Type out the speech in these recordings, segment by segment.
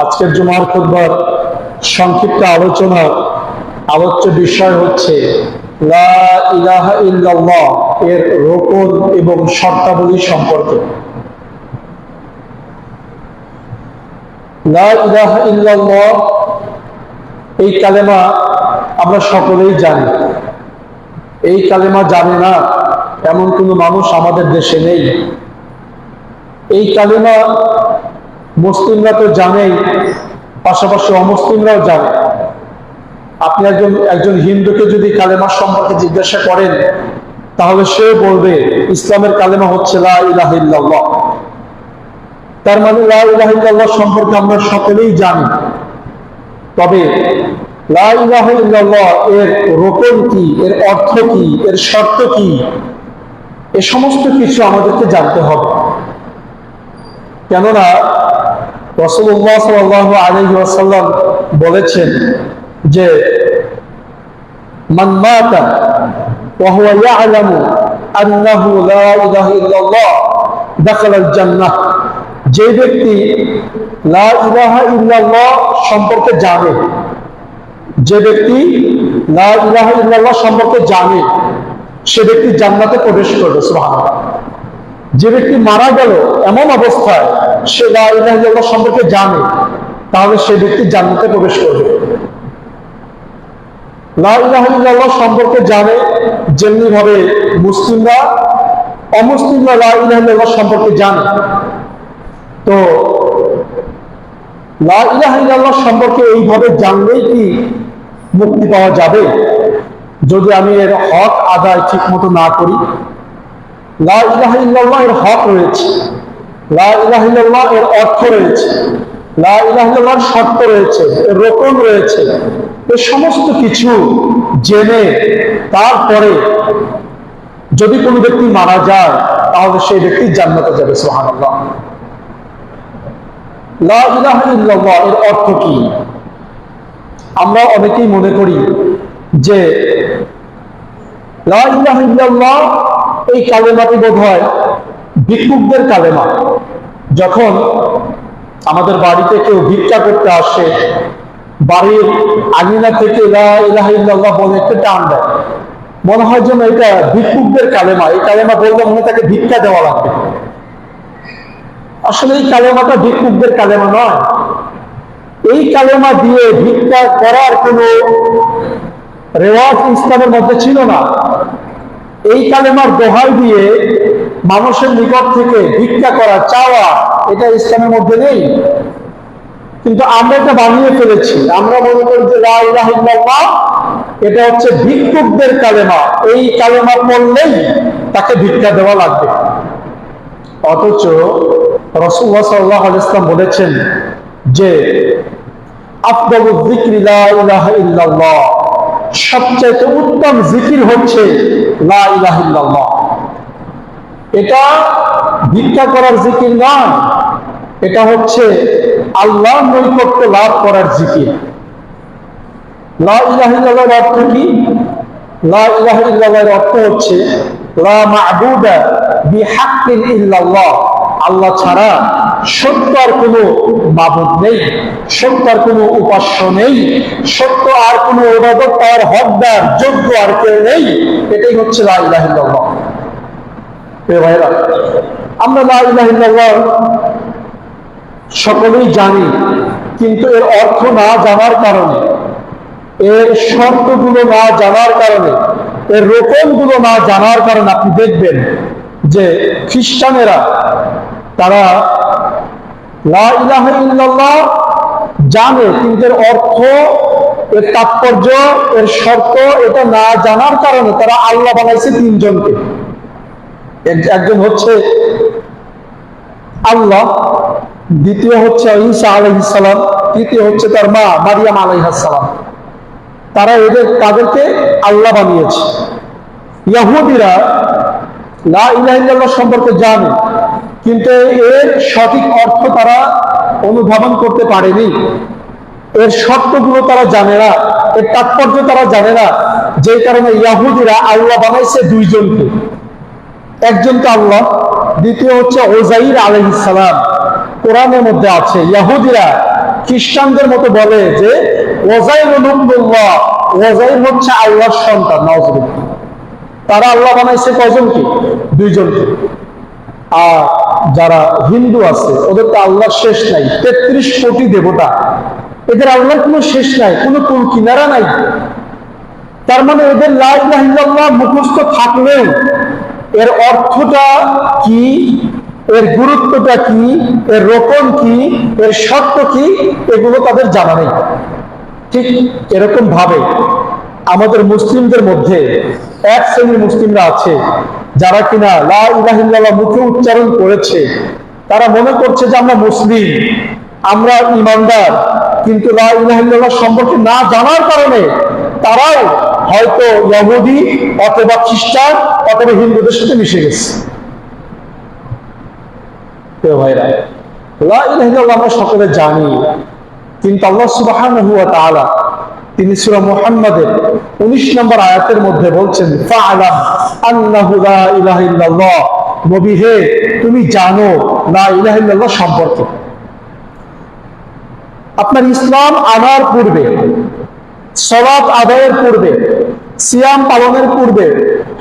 আজকের জুমার খুতবার সংক্ষিপ্ত আলোচ্য বিষয় হচ্ছে লা ইলাহা ইল্লাল্লাহ এর রোকন এবং শর্তাবলী সম্পর্কে। লা ইলাহা ইল্লাল্লাহ এই কালেমা আমরা সকলেই জানি। এই কালেমা জানে না এমন কোনো মানুষ আমাদের দেশে নেই। এই কালেমা মুসলিমরা তো জানেই, পাশাপাশি অমুসলিমরাও জানে। আপনি একজন হিন্দুকে যদি কালেমা সম্পর্কে জিজ্ঞাসা করেন, তাহলে সে বলবে ইসলামের কালেমা হচ্ছে লা ইলাহা ইল্লাল্লাহ। তার মানে লা ইলাহা ইল্লাল্লাহ সম্পর্কে আমরা সকলেই জানি। তবে লা ইলাহা ইল্লাল্লাহ এর রোকন কি, এর অর্থ কি, এর শর্ত কি, এ সমস্ত কিছু আমাদেরকে জানতে হবে। কেননা রাসূলুল্লাহ সাল্লাল্লাহু আলাইহি ওয়াসাল্লাম বলেছেন যে মান মাতা ওয়া হুয়া ইয়ালামু আন্নাহু লা ইলাহা ইল্লাল্লাহ দাখালাল জান্নাহ। যে ব্যক্তি লা ইলাহা ইল্লাল্লাহ সম্পর্কে জানে, যে ব্যক্তি লা ইলাহা ইল্লাল্লাহ সম্পর্কে জানে, সে ব্যক্তি জান্নাতে প্রবেশ করবে। সুবহানাল্লাহ। যে ব্যক্তি মারা গেল এমন অবস্থায় সে লা ইলাহা ইল্লাল্লাহ সম্পর্কে জানে, তাহলে সে ব্যক্তি জান্নাতে প্রবেশ করবে। লা ইলাহা ইল্লাল্লাহ সম্পর্কে জানে যেমনি ভাবে মুসলিমরা অমুসলিমরা লা ইলাহা ইল্লাল্লাহ সম্পর্কে জানে। তো লা ইলাহা ইল্লাল্লাহ সম্পর্কে এইভাবে জানলেই কি মুক্তি পাওয়া যাবে? যদি আমি এর হক আদায় ঠিক মতো না করি। লা ইলাহা ইল্লাল্লাহ এর হক রয়েছে, লা ইলাহা ইল্লাল্লাহ এর অর্থ রয়েছে, লা ইলাহা ইল্লাল্লাহর শর্ত রয়েছে, এর রোকন রয়েছে। এই সমস্ত কিছু জেনে তারপরে যদি কোনো ব্যক্তি মারা যায়, তাহলে সেই ব্যক্তি জান্নাতে যাবে। সুবহানাল্লাহ। লা ইলাহা ইল্লাল্লাহ এর অর্থ কি? আমরা অনেকেই মনে করি যে লা ইলাহা ইল্লাল্লাহ এই কালেমাটি বোধহয় ভিক্ষুকদের কালেমা। যখন আমাদের বাড়িতে কেউ ভিক্ষা করতে আসে, বাড়ির আঙিনা থেকে লা ইলাহা ইল্লাল্লাহ বলে একটু টান দেয়, মনে হয় যেন এটা ভিক্ষুকদের কালেমা। এই কালেমা বললে মনে তাকে ভিক্ষা দেওয়া লাগবে। আসলে এই কালেমাটা ভিক্ষুকদের কালেমা নয়। এই কালেমা দিয়ে ভিক্ষা করার কোনো রেওয়াজ ইসলামের মধ্যে ছিল না। এই কালেমার দোহাই দিয়ে মানুষের নিকট থেকে ভিক্ষা করা, চাওয়া, এটা ইসলামের মধ্যে নেই। কিন্তু আমরা এটা বানিয়ে ফেলেছি। আমরা মনে করি যে লা ইলাহা ইল্লাল্লাহ এটা হচ্ছে ভিক্ষুকদের কালেমা, এই কালেমা পড়লেই তাকে ভিক্ষা দেওয়া লাগবে। অথচ রাসূলুল্লাহ সাল্লাল্লাহু আলাইহি ওয়াসাল্লাম বলেছেন যে আফদালুয যিকরি লা ইলাহা ইল্লাল্লাহ, সবচেয়ে উত্তম জিকির হচ্ছে লা ইলাহা ইল্লাল্লাহ। এটা ভিক্ষা করার জিকির নয়, এটা হচ্ছে আল্লাহর নৈকট্য লাভ করার জিকির। লা ইলাহা ইল্লাল্লাহর অর্থ কি? লা ইলাহা ইল্লাল্লাহর অর্থ হচ্ছে লা মা'বুদা বিহাক্কিন ইল্লাল্লাহ, আল্লাহ ছাড়া সত্য আর কোনো মাবুদ নেই, সত্য আর কোনো উপাস্য নেই, সত্য আর কোনো ইবাদত আর হকদার যোগ্য আর কেউ নেই। এটাই হচ্ছে লা ইলাহা ইল্লাল্লাহ। প্রিয় ভাইরা, আমরা লা ইলাহা ইল্লাল্লাহ সকলেই জানি, কিন্তু এর অর্থ না জানার কারণে, এর শর্তগুলো না জানার কারণে, এর রোকনগুলো না জানার কারণে আপনি দেখবেন যে খ্রিস্টানেরা তারা লা ইলাহা ইল্লাল্লাহ জানে, কিন্তু এর অর্থ, এর তাৎপর্য, এর শর্ত এটা না জানার কারণে তারা আল্লাহ বানাইছে তিনজনকে। একজন হচ্ছে আল্লাহ, দ্বিতীয় হচ্ছে ঈসা আলাইহিস সালাম, তৃতীয় হচ্ছে তার মা মারিয়াম আলাইহিস সালাম। তাদেরকে আল্লাহ বানিয়েছে। ইহুদিরা লা ইলাহা ইল্লাল্লাহ সম্পর্কে জানে, কিন্তু এর সঠিক অর্থ তারা অনুধাবন করতে পারেনি। এর শর্তগুলো তারা জানে না, এর তাৎপর্য তারা জানে না। যে কারণে ইহুদিরা আল্লাহ বানাইছে দুইজনকে, একজনকে আল্লাহ, দ্বিতীয় হচ্ছে উযাইর আলাইহিস সালাম। কোরআনের মধ্যে আছে ইহুদিরা খ্রিস্টানদের মতো বলে যে ওযাইর ইবনুল্লাহ, ওযাইর হচ্ছে আল্লাহর সন্তান। নাউযুবিল্লাহ। তারা আল্লাহ বানাইছে কয়জনকে? দুইজনকে। আর যারা হিন্দু আছে ওদের তো আল্লাহর শেষ নাই, ৩৩ কোটি দেবতা, এদের আল্লাহর কোনো শেষ নাই, কোনো কুল কিনারা নাই। তার মানে এদের লা ইলাহা ইল্লাল্লাহ মুখস্থ থাকলেও এর অর্থটা কি, এর গুরুত্বটা কি, এর রোপণ কি, এর শর্ত কি, এগুলো তাদের জানা নেই। ঠিক এরকম ভাবে আমাদের মুসলিমদের মধ্যে এক শ্রেণীর মুসলিমরা আছে যারা কিনা লা ইলাহা ইল্লাল্লাহ মুখে উচ্চারণ করেছে, তারা মনে করছে যে আমরা মুসলিম, আমরা ইমানদার, কিন্তু লা ইলাহা ইল্লাল্লাহ সম্পর্কে না জানার কারণে তারাও হয়তো ইহুদি অথবা খ্রিস্টান অথবা হিন্দুদের সাথে মিশে গেছে। ভাইরা, লা ইলাহা ইল্লাল্লাহ আমরা সকলে জানি, কিন্তু আল্লাহ সুবহানাহু ওয়া তাআলা তিনি সূরা মুহাম্মাদের 19 নম্বর আয়াতের মধ্যে বলছেন, ফা'লাম আন্নাহু লা ইলাহা ইল্লাল্লাহ, নবী হে তুমি জানো লা ইলাহা ইল্লাল্লাহ সম্পর্কে। আপনার ইসলাম আনার পূর্বে, সালাত আদায়ের পূর্বে, সিয়াম পালনের পূর্বে,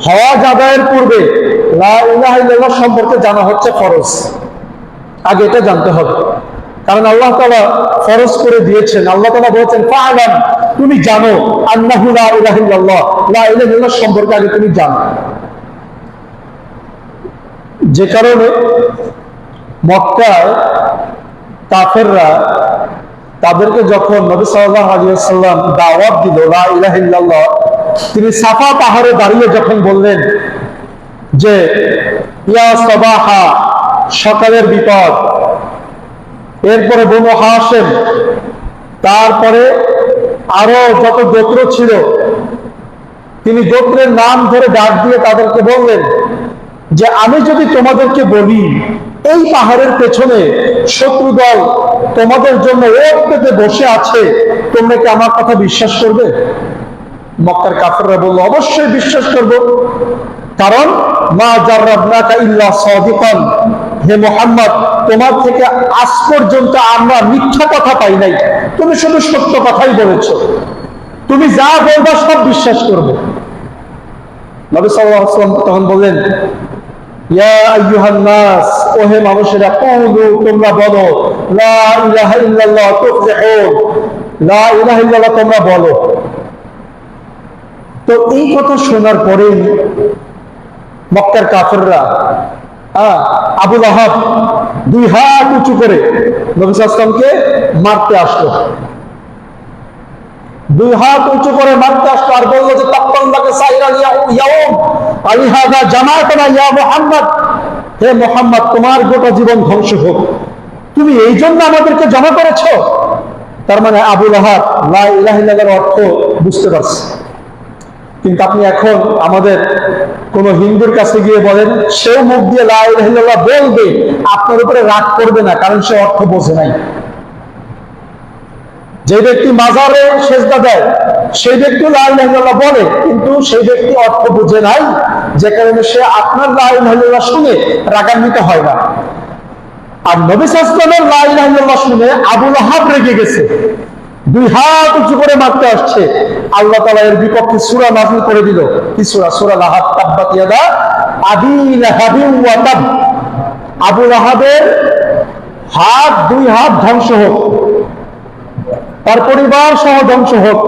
হজ আদায়ের পূর্বে লা ইলাহা ইল্লাল্লাহ সম্পর্কে জানা হচ্ছে ফরজ। আগে এটা জানতে হবে, কারণ আল্লাহ তাআলা ফরজ করে দিয়েছেন। আল্লাহ তাআলা বলেছেন ফা'লাম, তুমি জানো আন্নাহু লা ইলাহা ইল্লাল্লাহ, লা ইলাহা ইল্লাল্লাহ সম্পর্কে আগে তুমি জানো। যে কারণে মক্কায় কাফেররা তাদেরকে যখন নবী সাল্লাল্লাহু আলাইহি ওয়াসাল্লাম দাওয়াত দিল লা ইলাহা ইল্লাল্লাহ, তিনি সাফা পাহাড়ে দাঁড়িয়ে যখন বললেন যে ইয়া সাবাহা, সকালের বিপদ, এরপরে বনু হাশিম, তারপরে আরো যত গোত্র ছিল তিনি গোত্রের নাম ধরে ডাক দিয়ে তাদেরকে বললেন যে আমি যদি তোমাদেরকে বলি এই পাহাড়ের পেছনে শত্রু দল তোমাদের জন্য ওট পেতে বসে আছে, তোমরা কি আমার কথা বিশ্বাস করবে? মক্কার কাফেররা বলল অবশ্যই বিশ্বাস করব, কারণ মা জাররাবনাকা ইল্লা সাদিকান, হে মুহাম্মদ তোমার থেকে আজ পর্যন্ত আমরা মিথ্যা কথা পাই নাই, তুমি শুধু সত্য কথাই বলেছো, তুমি যা বলবা সব বিশ্বাস করবে। নবী সাল্লাল্লাহু আলাইহি ওয়াসাল্লাম তখন বললেন ইয়া আইয়ুহান নাস, ও হে মানুষেরা, কুলু তোমরা বলো লা ইলাহা ইল্লাল্লাহ তুফলিহুন, লা ইলাহা ইল্লাল্লাহ তোমরা বলো। তো এই কথা শোনার পরেই মক্কার কাফেররা আবু লাহাব 2 হাত উঁচু করে নবী সাল্লাল্লাহু আলাইহি ওয়াসাল্লামকে মারতে আসলো, 2 হাত উঁচু করে মারতে আসলো আর বললো যে তাক্কাল্লাকা সাইরাল ইয়াউম আলিহাদা জামাআতানা ইয়া মুহাম্মদ, হে মুহাম্মদ তোমার গোটা জীবন ধ্বংস হোক, তুমি এই জন্য আমাদেরকে জমা করেছো। তার মানে আবু লাহাব লা ইলাহা ইল্লাল্লাহর অর্থ বুঝতে পারছে। কিন্তু আপনি এখন আমাদের কোন হিন্দুর কাছে গিয়ে বলেন, সেও মুখ দিয়ে লা ইলাহা ইল্লাল্লাহ বলবে, আপনার উপরে রাগ করবে না, কারণ সে অর্থ বোঝে নাই। যে ব্যক্তি মাজারে সেজদা দেয় সেই ব্যক্তি লা ইলাহা ইল্লাল্লাহ বলে, কিন্তু সেই ব্যক্তি অর্থ বুঝে নাই, যে কারণে সে আপনার লা ইলাহা ইল্লাল্লাহ শুনে রাগান্বিত হয় না। আর নবী সাল্লাল্লাহু আলাইহি ওয়াসাল্লামের লা ইলাহা ইল্লাল্লাহ শুনে আবু লাহাব রেগে গেছে, 2 হাত উঁচু করে মারতে আসছে। আল্লাহ তাআলা এর বিপক্ষে সূরা নাযিল করে দিল। কি সূরা? সূরা লাহাব, তাব্বাত ইয়াদা আবি লাহাবিন ওয়া তাব, আবু লাহাবের হাত 2 হাত ধ্বংস হোক, তার পরিবার সহ ধ্বংস হোক।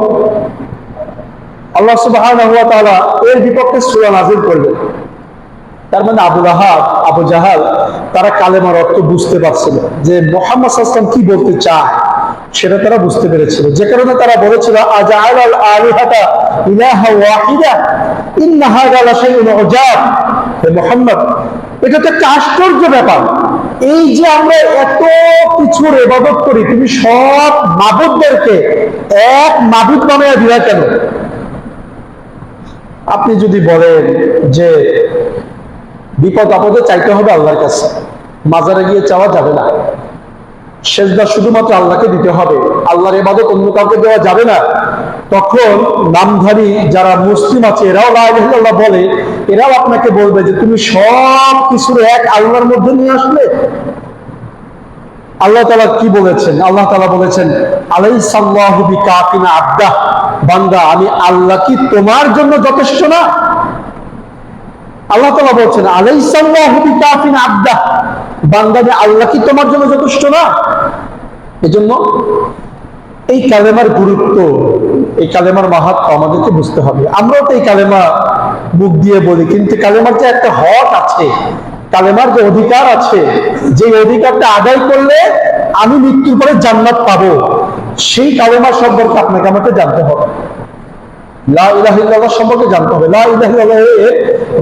আল্লাহ সুবহানাহু ওয়া তাআলা এর বিপক্ষে সূরা নাযিল করলেন। তার মানে আবু লাহাব, আবু জাহাল তারা কালেমার অর্থ বুঝতে পারছিল, যে মুহাম্মদ সাল্লাল্লাহু আলাইহি ওয়াসাল্লাম কি বলতে চায় সেটা তারা বুঝতে পেরেছিল। যে কারণে তারা বলেছিল আজআলাল আলিহাতা ইলাহা ওয়াহিদা ইন্না হাযা লাশাইউন উজাব, হে মুহাম্মদ এটা তো একটা আশ্চর্য ব্যাপার, এই যে আমরা এত কিছুর ইবাদত করি, তুমি সব মাবুদদেরকে এক মাবুদ বানায়া দিলা কেন? আপনি যদি বলেন যে বিপদ আপদে চাইতে হবে আল্লাহর কাছে, মাজারে গিয়ে চাওয়া যাবে না, সেজদা শুধুমাত্র আল্লাহকে দিতে হবে, আল্লাহর ইবাদত অন্য কাউকে দেওয়া যাবে না, তখন নামধারী যারা মুসলিম আছে এরাও লা ইলাহা ইল্লাল্লাহ বলে, এরাও আপনাকে বলবে যে তুমি সব কিছুর এক আল্লাহর মধ্যে নিয়ে আসলে। আল্লাহ তাআলা কি বলেছেন? আল্লাহ তাআলা বলেছেন, আলাইসাল্লাহু বিকাফিন আবদাহ, বান্দা আমি আল্লাহ কি তোমার জন্য যথেষ্ট না? আল্লাহ তাআলা বলছেন, আলাইসাল্লাহু বিকাফিন আবদাহ, বান্দা আমি আল্লাহ কি তোমার জন্য যথেষ্ট না? এজন্য এই কালেমার গুরুত্ব, এই কালেমার মাহাত্ম্য আমাদেরকে বুঝতে হবে। আমরাও তো এই কালেমা মুখ দিয়ে বলি, কিন্তু কালেমার যে একটা হক আছে, কালেমার যে অধিকার আছে, যে অধিকারটা আদায় করলে আমি মৃত্যুর পরে জান্নাত পাবো, সেই কালেমা সম্পর্কে আপনাকে আমাকে জানতে হবে। লা ইলাহা ইল্লাল্লাহ সম্পর্কে জানতে হবে। লা ইলাহা ইল্লাল্লাহের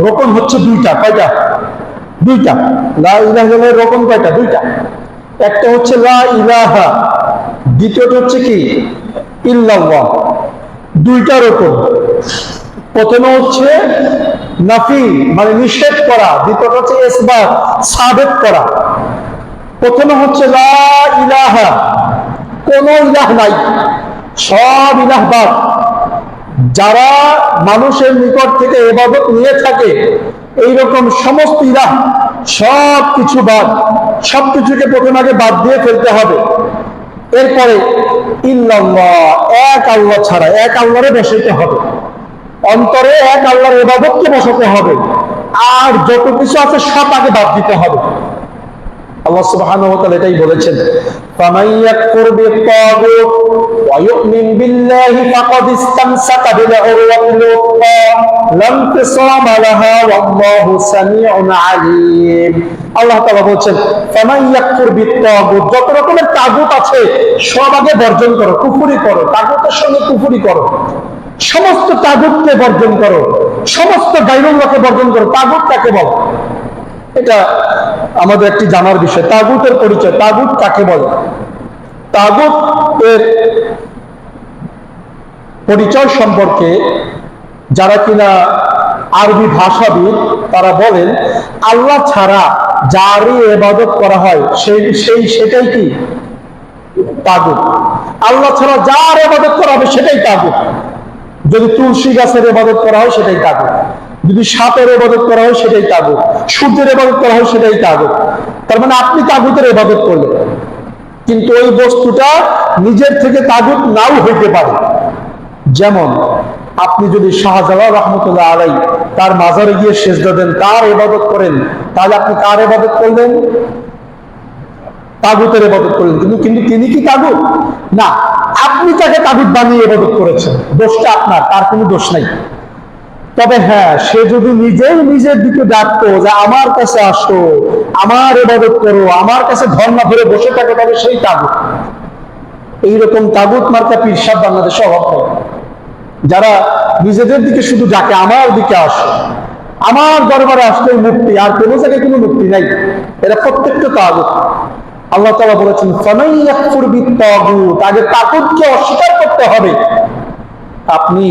রকম হচ্ছে দুইটা। কয়টা? দুইটা। লা ইলাহা ইল্লাল্লাহের রকম কয়টা? দুইটা। একটা হচ্ছে লা ইলাহা, দ্বিতীয়টা হচ্ছে কি? ইল্লাল্লাহ। দুইটা রকম। প্রথমে হচ্ছে নাফি, মানে নিষেধ করা, দ্বিতীয়টা হচ্ছে ইসবাত, সাবেত করা। প্রথমে হচ্ছে লা ইলাহা, কোন ইলাহ নাই, সব ইলাহ বাদ। যারা মানুষের নিকট থেকে ইবাদত নিয়ে থাকে, এইরকম সমস্ত ইলাহ সব কিছু বাদ, সবকিছুকে প্রথমে আগে বাদ দিয়ে ফেলতে হবে। এরপরে ইল্লাল্লাহ, এক আল্লাহ ছাড়া, এক আল্লাহরে বসাইতে হবে, অন্তরে এক আল্লাহর ইবাদতকে বসাতে হবে, আর যত কিছু আছে সব আগে বাদ দিতে হবে। আল্লাহ সুবহানাহু ওয়া তাআলা এটাই বলেছেন, ফামান ইয়াকফুর বিত-তাগুত ওয়া ইউমিন বিল্লাহি ফাকাদ ইসতামসাকা বিল উরওয়াতিল উসকা লা ইনফিসামা লাহা ওয়াল্লাহু সামিউন আলীম। আল্লাহ তাআলা বলেন, ফামান ইয়াকফুর বিত-তাগুত, যত রকমের তাগুত আছে সব আগে বর্জন করো, কুফরি করো, তাগুতের সঙ্গে কুফরি করো, সমস্ত তাগুতকে বর্জন করো, সমস্ত গায়রুল্লাহকে বর্জন করো। তাগুত কাকে বলে? এটা আমাদের একটি জানার বিষয়। তাগুতের পরিচয়, তাগুত কাকে বলে? তাগুত এর পরিচয় সম্পর্কে যারা কিনা আরবি ভাষাবিদ, তারা বলেন আল্লাহ ছাড়া যারই ইবাদত করা হয় সেটাই কি? তাগুত। আল্লাহ ছাড়া যার ইবাদত করা হবে সেটাই তাগুত। যদি তুলসী গাছের ইবাদত করা হয় সেটাই তাগুত, যদি সাপের ইবাদত করা হয় সেটাই তাগুত, সূর্যের ইবাদত করা হয় সেটাই তাগুত। তার মানে আপনি তাগুতের ইবাদত করলেন, কিন্তু ওই বস্তুটা নিজের থেকে তাগুত নাও হইতে পারে। যেমন আপনি যদি শাহজালাল রাহমাতুল্লাহ আলাইহি তার মাজারে গিয়ে সিজদা দেন, তার ইবাদত করেন, তাহলে আপনি কার ইবাদত করলেন? তাগুতের ইবাদত করলেন। কিন্তু তিনি কি তাগুত? না, আপনি তাকে তাগুত বানিয়ে ইবাদত করেছেন, দোষটা আপনার, তার কোনো দোষ নাই। তবে হ্যাঁ, সে যদি নিজেই নিজের দিকে ডাকতো যে আমার কাছে আসো, আমার ইবাদত করো, আমার কাছে ধর্ণা ধরে বসে থাকে, তবে সেই তাগুত। এইরকম তাগুত মার্কা পীর সাহেব বাংলাদেশে অভাব নেই, যারা নিজেদের দিকে শুধু ডাকে আমার দিকে আসো, আমার দরবারে আসলেই মুক্তি, আর কোনো জায়গায় কোনো মুক্তি নাই। এরা প্রত্যেকটা তাগুত। আল্লাহ তাআলা বলেছেন, ফামান ইয়াকফুর বিত-তাগুত, আগে তাগুতকে অস্বীকার করতে হবে। আপনি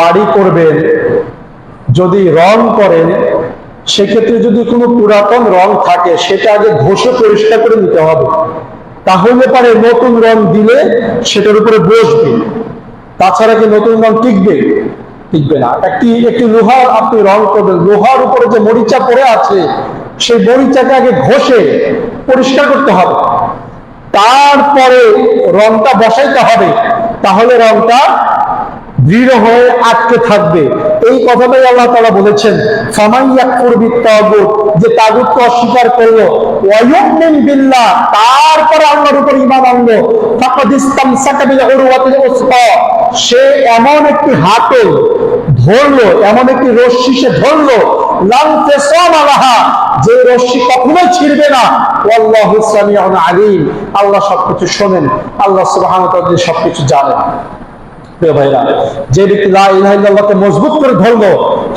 বাড়ি করবেন, যদি রং করেন, সেক্ষেত্রে যদি কোনো পুরাতন রং থাকে সেটা আগে ঘষে পরিষ্কার করে নিতে হবে, তাহলে পরে নতুন রং দিলে সেটার উপরে বসবে। তাছাড়া কি নতুন রং টিকবে? টিকবে না। একটি লোহার আপনি রং করবেন, লোহার উপরে যে মরিচা পড়ে আছে সেই মরিচাকে আগে ঘষে পরিষ্কার করতে হবে, তারপরে রংটা বসাইতে হবে, তাহলে রংটা দৃঢ় হয়ে আটকে থাকবে। এই কথাটাই আল্লাহ তাআলা বলেছেন, ফামান ইয়াকফুর বিত-তাগুত, যে তাগুতকে অস্বীকার করলো, ওয়া ইউমিন বিল্লাহ, তারপরে আল্লাহর উপর ঈমান আনলো, ফাকাদ ইসতামসাকা বিল উরওয়াতিল উসকা, সে এমন একটি হাতল ধরলো, এমন একটি রশ্মি সে ধরলো, লা ইনফিসামা লাহা, যে রশ্মি কখনোই ছিঁড়বে না, ওয়াল্লাহু সামিউন আলীম, আল্লাহ সবকিছু শোনেন, আল্লাহ সুবহানাহু ওয়া তাআলা সবকিছু জানেন। প্রিয় ভাইরা, যে ব্যক্তি লা ইলাহা ইল্লাল্লাহকে মজবুত করে ধরলো,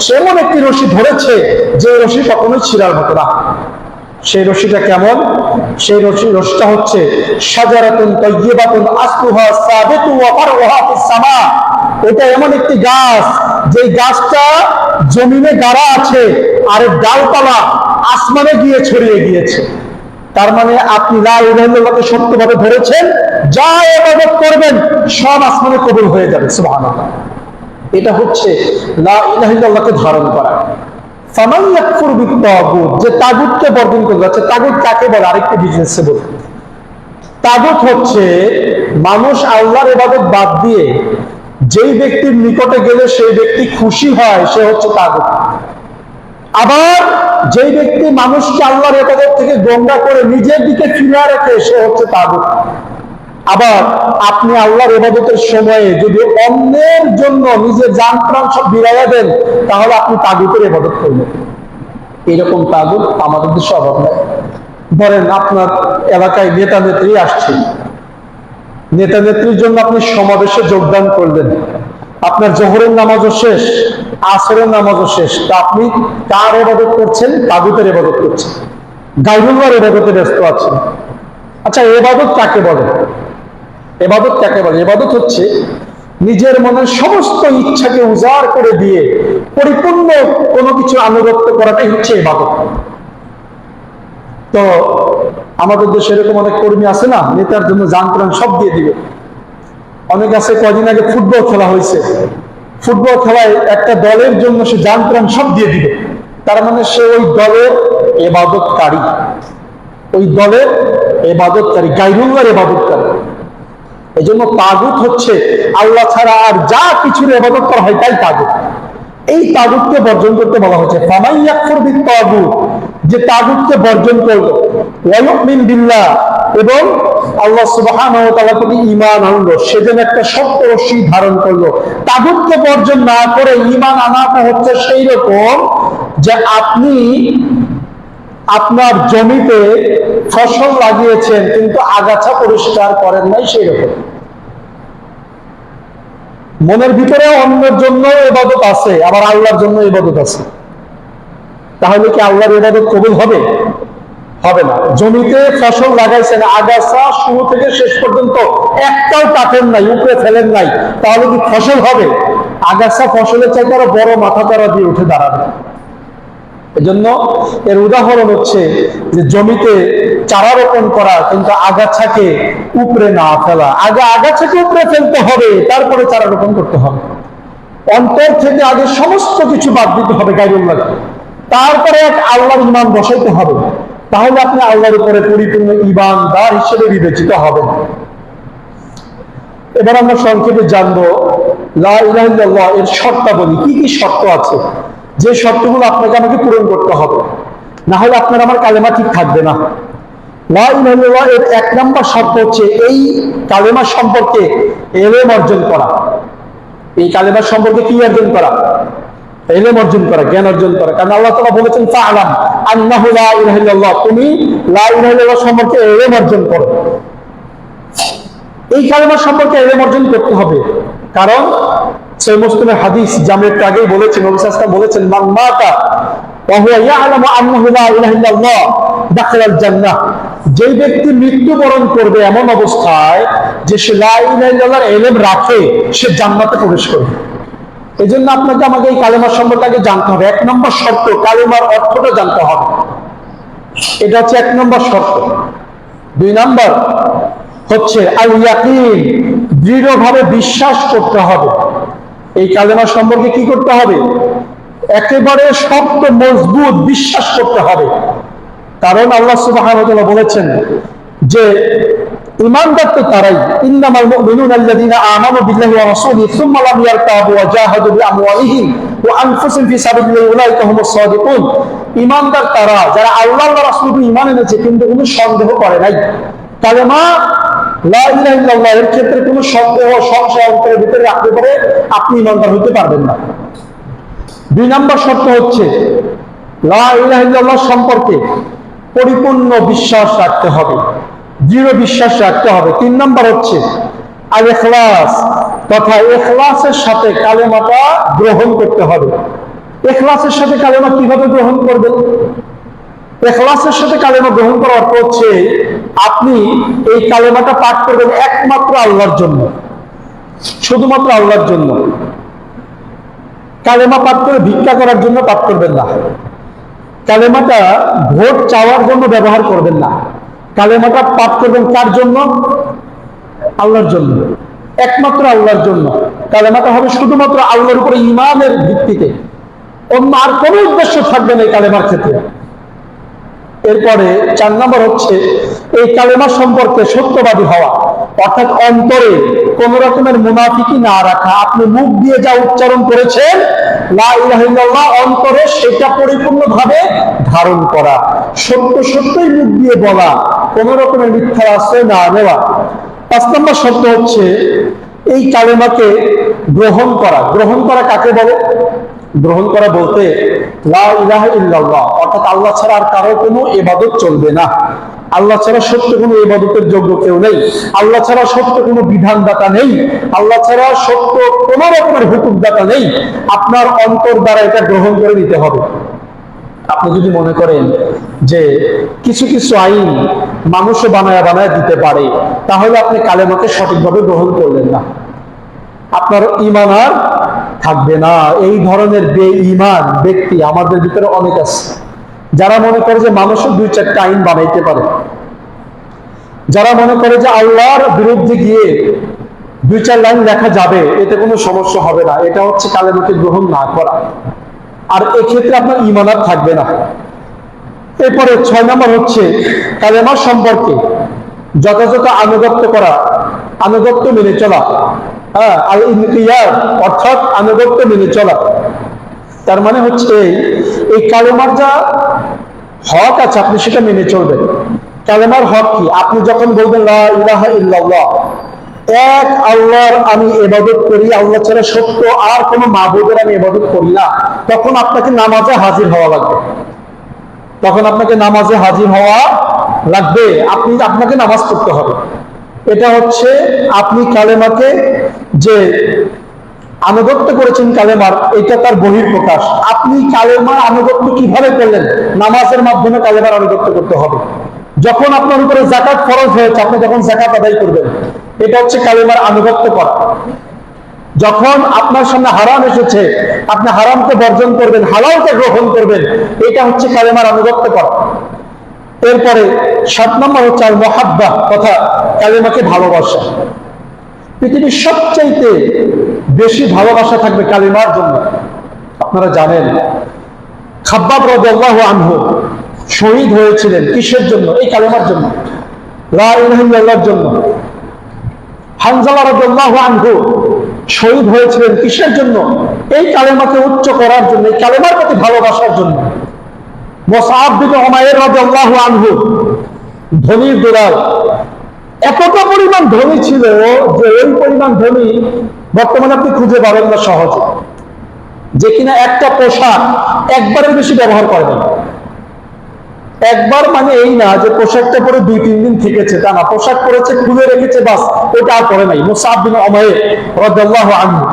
সে এমন একটি রশি ধরেছে যে রশি কখনোই ছিঁড়ার মতো না। সেই রশিটা কেমন? সেই রশিটা হচ্ছে শাজারাতুন তাইয়্যিবাতুন আসলুহা সাবিতু ওয়া ফারউহা ফিস সামা। এটা এমন একটি গাছ, যে গাছটা জমিনে গাড়া আছে আর এর ডালপালা আসমানে গিয়ে ছড়িয়ে গিয়েছে। তার মানে আপনি লা ইলাহা ইল্লাল্লাহকে সত্যভাবে ধরেছেন, যা ইবাদত করবেন সব আসমানে কবুল হয়ে যাবে। সুবহানাল্লাহ। এটা হচ্ছে লা ইলাহা ইল্লাল্লাহকে ধারণ করা। ফামান ইয়াকফুর বিত্তাগুত, যে তাগুতকে বর্জন করবে। আচ্ছা, তাগুত কাকে বলে? আরেকটু বিজনেসে বলি। তাগুত হচ্ছে মানুষ আল্লাহর ইবাদত বাদ দিয়ে যেই ব্যক্তির নিকটে গেলে সেই ব্যক্তি খুশি হয়, সে হচ্ছে তাগুত। আবার যেই ব্যক্তি মানুষকে আল্লাহর ইবাদত থেকে গোমরা করে নিজের দিকে ফিরিয়ে রাখে, সে হচ্ছে তাগুত। আবার আপনি আল্লাহর ইবাদতের সময়ে যদি অন্যের জন্য নিজের জান প্রাণ সব বিরাইয়া দেন, তাহলে আপনি তাগুতের ইবাদত করবেন। এরকম তাগুত আমাদের দেশে অভাব নেই। ধরেন আপনার এলাকায় নেতা নেত্রী আসছে, নেতা নেত্রীর জন্য আপনি সমাবেশে যোগদান করলেন, আপনার জোহরের নামাজও শেষ, আসরের নামাজও শেষ, তা আপনি কার ইবাদত করছেন? তাগুতের ইবাদত করছেন, গায়রুল্লাহর ইবাদতে ব্যস্ত আছেন। আচ্ছা, ইবাদত কাকে বলে? ইবাদত কাকে বলে? ইবাদত হচ্ছে নিজের মনের সমস্ত ইচ্ছাকে উজাড় করে দিয়ে পরিপূর্ণ কোনো কিছু আনুগত্য করাটাই হচ্ছে ইবাদত। তো আমাদের দেশে এরকম অনেক কর্মী আছে না, নেতার জন্য জান প্রাণ সব দিয়ে দিবে। অনেক আছে, কদিন আগে ফুটবল খেলা হয়েছে, ফুটবল খেলায় একটা দলের জন্য সে জান প্রাণ সব দিয়ে দিবে। তার মানে সে ওই দলের ইবাদতকারী, ওই দলের ইবাদতকারী, গায়রুল্লাহর ইবাদতকারী। এই জন্য তাগুত হচ্ছে আল্লাহ ছাড়া আর যা কিছুর ইবাদত করা হয় তাই তাগুত। এই তাগুতকে বর্জন করতে বলা হচ্ছে ফামান ইয়াকফুর বিত্তাগুত, যে তাগুতকে বর্জন করলো, ওয়া ইউমিন বিল্লাহ, এবং আল্লাহ সুবহানাহু ওয়া তাআলার প্রতি ঈমান আনলো, সেজন্য একটা শক্ত রশি ধারণ করলো। তাগুতকে বর্জন না করে ঈমান আনাটা হচ্ছে সেই রকম যে আপনি আপনার জমিতে ফসল লাগিয়েছেন কিন্তু আগাছা পরিষ্কার করেন নাই, সেই রকম। মনের ভিতরে অন্যের জন্য ইবাদত আছে, আবার আল্লাহর জন্য ইবাদত আছে, তাহলে কি আল্লাহর ইবাদত কবুল হবে? হবে না। জমিতে ফসল লাগাইছেন, আগাছা শুরু থেকে শেষ পর্যন্ত একটাও কাটেন নাই, উপরে ফেলেন নাই, তাহলে কি ফসল হবে? আগাছা ফসলের চাইতে আরো বড় মাথা তারা দিয়ে উঠে দাঁড়াবে। এজন্য এর উদাহরণ হচ্ছে যে জমিতে চারা রোপণ করা কিন্তু আগাছাকে উপরে না ফেলা। আগে আগাছাকে উপরে ফেলতে হবে, তারপরে চারা রোপণ করতে হবে। অন্তর থেকে আগে সমস্ত কিছু বাদ দিতে হবে গায়রুল্লাহকে, তারপরে এক আল্লাহর ঈমান বসাইতে হবে, তাহলে আপনি আল্লাহর উপরে পরিপূর্ণ ঈমানদার হিসেবে বিবেচিত হবেন। এবার আমরা সংক্ষেপে জানবো লা ইলাহা ইল্লাল্লাহ এর শর্তাবলী, কি কি শর্ত আছে, যে শর্তগুলো আপনাকে আমাকে পূরণ করতে হবে, না হলে আপনার আমার কালেমা ঠিক থাকবে না। লা ইলাহা ইল্লাল্লাহ এর 1 নম্বর শর্ত হচ্ছে এই কালেমা সম্পর্কে ইলম অর্জন করা। এই কালেমা সম্পর্কে কি অর্জন করা? ইলম অর্জন করা, জ্ঞান অর্জন করা। কারণ আল্লাহ তাআলা বলেছেন ফা'লাম আন্নাহু লা ইলাহা ইল্লাল্লাহ, তুমি লা ইলাহা ইল্লাল্লাহ সম্পর্কে ইলম অর্জন করো। এই কালেমা সম্পর্কে ইলম অর্জন করতে হবে, কারণ সহিহ মুসলিমের হাদিস, আমি একটু আগেই বলেছি, নবী সাল্লাল্লাহু আলাইহি ওয়াসাল্লাম বলেছেন মান মাতা ওয়া হুয়া ইয়ালামু আন্নাহু লা ইলাহা ইল্লাল্লাহ দাখালাল জান্নাহ, যেই ব্যক্তি মৃত্যুবরণ করবে এমন অবস্থায় যে সে লা ইলাহা ইল্লাল্লাহর ইলম রাখে, সে জান্নাতে প্রবেশ করবে। এই জন্য আপনাকে আমাকে এই কালেমার সম্পর্কে আগে জানতে হবে। 1 নম্বর শর্ত, কালেমার অর্থটা জানতে হবে, এটা হচ্ছে 1 নম্বর শর্ত। 2 নম্বর হচ্ছে আল ইয়াকিন, দৃঢ়ভাবে বিশ্বাস করতে হবে। এই কালেমা সম্পর্কে কি করতে হবে? একেবারে শক্ত মজবুত বিশ্বাস করতে হবে। কারণ আল্লাহ সুবহানাহু ওয়া তাআলা বলেছেন যে ঈমানদার তো তারাই, ইন্নামাল মুমিনুনা আল্লাযীনা আমানু বিল্লাহি ওয়া রাসূলিহি সুম্মা লাম ইয়ারতাবু ওয়া জাহাদু বিআমওয়ালিহিম ওয়া আনফুসিহিম ফি সাবিলিল্লাহি উলাইকা হুমুস সাদিকুন। ঈমানদার তারা যারা আল্লাহ ওয়া রাসূলকে ঈমান এনেছে কিন্তু কোনো সন্দেহ করে নাই। কালেমা লা ইলাহা ইল্লাল্লাহ এর ক্ষেত্রে কোনো সন্দেহ সংশয় অন্তরের ভিতরে রাখতে পারে, আপনি ঈমানদার হতে পারবেন না। 2 নম্বর শর্ত হচ্ছে লা ইলাহা ইল্লাল্লাহ সম্পর্কে পরিপূর্ণ বিশ্বাস রাখতে হবে, দৃঢ় বিশ্বাস রাখতে হবে। 3 নম্বর হচ্ছে আল ইখলাস, তথা ইখলাসের সাথে কালেমাটা গ্রহণ করতে হবে। ইখলাসের সাথে কালেমা কিভাবে গ্রহণ করবেন? ইখলাসের সাথে কালেমা গ্রহণ করার অর্থ হচ্ছে আপনি এই কালেমাটা পাঠ করবেন একমাত্র আল্লাহর জন্য, শুধুমাত্র আল্লাহর জন্য। কালেমা পাঠ করে ভিক্ষা করার জন্য পাঠ করবেন না। কালেমাটা ভোট চাওয়ার জন্য ব্যবহার করবেন না। কালেমাটা পাঠ করবেন কার জন্য? আল্লাহর জন্য, একমাত্র আল্লাহর জন্য। কালেমাটা হবে শুধুমাত্র আল্লাহর উপরে ঈমানের ভিত্তিতে। অন্য আর কোনো উদ্দেশ্য থাকবে না এই কালেমার ক্ষেত্রে। এরপরে 4 নম্বর হচ্ছে এই কালেমা সম্পর্কে সত্যবাদী হওয়া, অর্থাৎ অন্তরে কোন রকমের মুনাফিকি না রাখা। আপনি মুখ দিয়ে যা উচ্চারণ করেছেন লা ইলাহা ইল্লাল্লাহ, অন্তরে সেটা পরিপূর্ণভাবে ধারণ করা, সত্য সত্যই মুখ দিয়ে বলা, কোন রকমের মিথ্যার আশ্রয় না নেওয়া। 5 নম্বর শর্ত হচ্ছে এই কালেমাকে গ্রহণ করা। গ্রহণ করা কাকে বলে? গ্রহণ করা বলতে লা ইলাহা ইল্লাল্লাহ, অর্থাৎ আল্লাহ ছাড়া আর কারো কোনো ইবাদত চলবে না, আল্লাহ ছাড়া সত্য কোনো ইবাদতের যোগ্য কেউ নেই, আল্লাহ ছাড়া সত্য কোনো বিধানদাতা নেই, আল্লাহ ছাড়া সত্য কোনো রকমের হুকুমদাতা নেই। আপনার অন্তর দ্বারা এটা গ্রহণ করে নিতে হবে। আপনি যদি মনে করেন যে কিছু কিছু আইন মানুষও বানায় বানায় দিতে পারে, তাহলে আপনি কালেমাকে সঠিকভাবে গ্রহণ করলেন না, আপনার ঈমান আর থাকবে না। এই ধরনের বেঈমান ব্যক্তি আমাদের ভিতরে অনেক আছে, যারা মনে করে যে মানুষের 2-4টা আইন বানাইতে পারে, যারা মনে করে যে আল্লাহর বিরুদ্ধে গিয়ে 2-4 লাইন লেখা যাবে, এতে কোনো সমস্যা হবে না। এটা হচ্ছে কালেমাকে গ্রহণ না করা, আর এক্ষেত্রে আপনার ঈমান আর থাকবে না। এরপরে 6 নম্বর হচ্ছে কালেমা সম্পর্কে যথাযথ আনুগত্য করা, আনুগত্য মেনে চলা। আল ইনকিয়াদ, অর্থাৎ আনুগত্য মেনে চলা। তার মানে হচ্ছে এই কালেমার যা হক আছে আপনি সেটা মেনে চলবেন। কালেমার হক কি? আপনি যখন বলবেন লা ইলাহা ইল্লাল্লাহ, এক আল্লাহর আমি ইবাদত করি, আল্লাহ ছাড়া সত্য আর কোনো মাবুদের আমি ইবাদত করি না, তখন আপনাকে নামাজে হাজির হওয়া লাগবে। তখন আপনাকে নামাজে হাজির হওয়া লাগবে, আপনাকে নামাজ পড়তে হবে। এটা হচ্ছে আপনি কালেমাকে যে আনুগত্য করেছেন কালেমার, এটা তার বহিঃপ্রকাশ। আপনি কালেমার আনুগত্য কিভাবে করলেন? নামাজের মাধ্যমে কালেমার আনুগত্য করতে হবে। যখন আপনার উপরে যাকাত ফরজ হয়েছে, আপনি যখন যাকাত আদায় করবেন, এটা হচ্ছে কালেমার আনুগত্য করা। যখন আপনার সামনে হারাম এসেছে, আপনি হারামকে বর্জন করবেন, হালালকে গ্রহণ করবেন, এটা হচ্ছে কালেমার আনুগত্য করা। এরপরে 7 নম্বর হচ্ছে আল মুহাব্বা, তথা কালেমাকে ভালোবাসা। পৃথিবীর সবচাইতে বেশি ভালোবাসা থাকবে কালেমার জন্য। আপনারা জানেন খাব্বাব রাদিয়াল্লাহু আনহু শহীদ হয়েছিলেন কিসের জন্য? এই কালেমার জন্য, লা ইলাহা ইল্লাল্লাহর জন্য। হানজালা রাদিয়াল্লাহু আনহু শহীদ হয়েছিলেন কিসের জন্য? এই কালেমাকে উচ্চ করার জন্য, এই কালেমার প্রতি ভালোবাসার জন্য। মুসআব বিন উমাইর রাদিয়াল্লাহু আনহু ধনীর দুলাল, এতটা পরিমাণ ধনী ছিল যে ওই পরিমাণ ধনী বর্তমানে আপনি খুঁজে পাবেন না সহজে, যে কিনা একটা পোশাক একবারের বেশি ব্যবহার করে না। একবার মানে এই না যে পোশাকটা পরে 2-3 দিন থেকেছে, তা না, পোশাক পরেছে, খুলে রেখেছে, বাস, ওটা আর পরে নাই। মুসআব বিন উমাইর রাদিয়াল্লাহু আনহু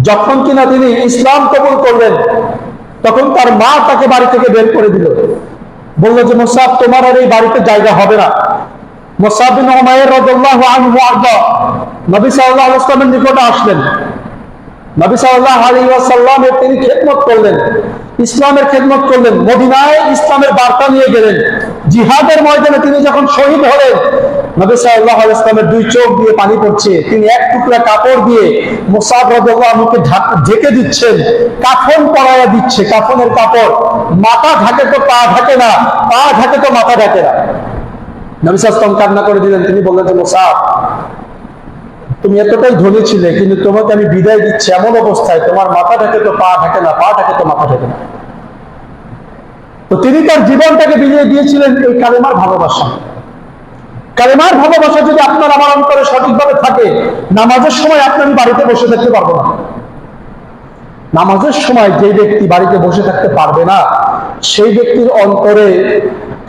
যখন কিনা তিনি ইসলাম কবুল করলেন, তখন তার মা তাকে বাড়ি থেকে বের করে দিল, বলল যে মুসআব, তোমার আর এই বাড়িতে জায়গা হবে না। মুসআব বিন উমাইর রাদিয়াল্লাহু আনহু নবী সাল্লাল্লাহু আলাইহি ওয়াসাল্লামের নিকটে আসলেন। নবী সাল্লাল্লাহু আলাইহি ওয়াসাল্লামের তিনি খেদমত করলেন, ইসলামের খেদমত করলেন, মদিনায় ইসলামের বার্তা নিয়ে গেলেন। জিহাদের ময়দানে তিনি যখন শহীদ হলেন, নবী সাল্লাল্লাহু আলাইহি ওয়াসাল্লামের 2 চোখ দিয়ে পানি পড়ছে, তিনি এক টুকরা কাপড় দিয়ে মুসআব রাদিয়াল্লাহু আনহুকে ঢেকে দিচ্ছেন, কাফন পরায়া দিচ্ছে, কাফনের কাপড়। মাথা ঢাকে তো পা ঢাকে না, পা ঢাকে তো মাথা ঢাকে না। নবী সাল্লাল্লাহু আলাইহি ওয়াসাল্লাম কান্না করে দিলেন। তিনি বললেন যে মুসআব, তুমি এতটাই ধনী ছিলে, কিন্তু তোমাকে আমি বিদায় দিচ্ছি এমন অবস্থায় তোমার মাথা ঢাকে তো পা ঢাকে না, পা ঢাকে তো মাথা ঢাকে না। তো তিনি তার জীবনটাকে বিলিয়ে দিয়েছিলেন এই কালেমার ভালোবাসা। কালেমার ভালোবাসা যদি আপনার আমার অন্তরে সঠিকভাবে থাকে, নামাজের সময় আপনি আমি বাড়িতে বসে থাকতে পারবো না। নামাজের সময় যে ব্যক্তি বাড়িতে বসে থাকতে পারবে না, সেই ব্যক্তির অন্তরে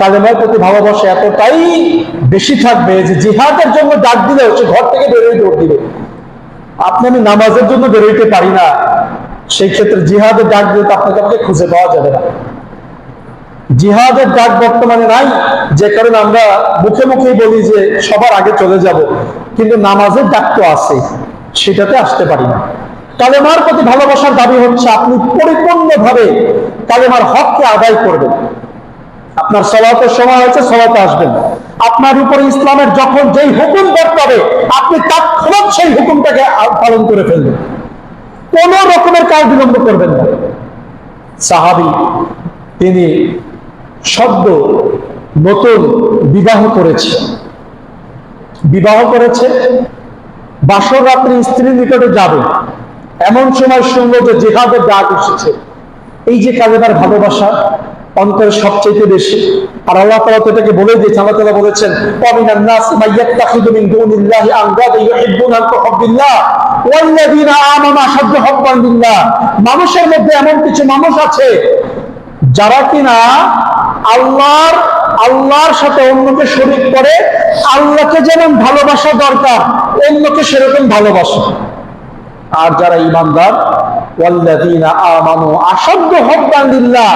কালেমার প্রতি ভালোবাসা এতটাই বেশি থাকবে যে জিহাদের জন্য ডাক দিলেও সে ঘর থেকে বেরোয় দৌড় দিবে। আপনি আমি নামাজের জন্য বেরোইতে পারি না, সেই ক্ষেত্রে জিহাদের ডাক দিলে আপনাকে আমাকে খুঁজে পাওয়া যাবে না। জিহাদের ডাক বর্তমানে নাই, যে কারণে আমরা মুখে মুখেই বলি যে সবার আগে চলে যাব, কিন্তু নামাজের ডাক তো আছে, সেটাতে আসতে পারি না। কালেমার প্রতি ভালোবাসার দাবি হচ্ছে আপনি পরিপূর্ণভাবে কালেমার হককে আদায় করবেন। আপনার সালাতের সময় হয়েছে, সালাতে আসবেন। আপনার উপরে ইসলামের যখন যেই হুকুম বর্তাবে, আপনি তৎক্ষণাৎ সেই হুকুমটাকে পালন করে ফেলবেন, কোন রকমের কাজ বিলম্ব করবেন না। সাহাবী, তিনি সদ্য নতুন বিবাহ করেছে, বাসর রাত্রে স্ত্রীর নিকটে যাবে, এমন সময় শুনলো যে জিহাদের ডাক এসেছে। এই যে কালেমার ভালোবাসা অন্তরে সবচেয়ে বেশি। আর আল্লাহ তাআলা তো এটাকে বলে দিয়েছেন, আল্লাহ তাআলা বলেছেন ওয়ামিনান নাস মাইয়াত্তাখিযু মিন দুনিল্লাহি আনদাদা ইউহিব্বুনাহুম কাহুব্বিল্লাহ ওয়াল্লাযীনা আমানু আশাদ্দু হুব্বান বিল্লাহ। মানুষের মধ্যে এমন কিছু মানুষ আছে যারা কিনা আল্লাহর সাথে অন্যকে শরীক করে, আল্লাহকে যেমন ভালোবাসা দরকার অন্যকে সেরকম ভালোবাসে। আর যারা ঈমানদার, ওয়াল্লাযীনা আমানু আশাদ্দু হুব্বান লিল্লাহ,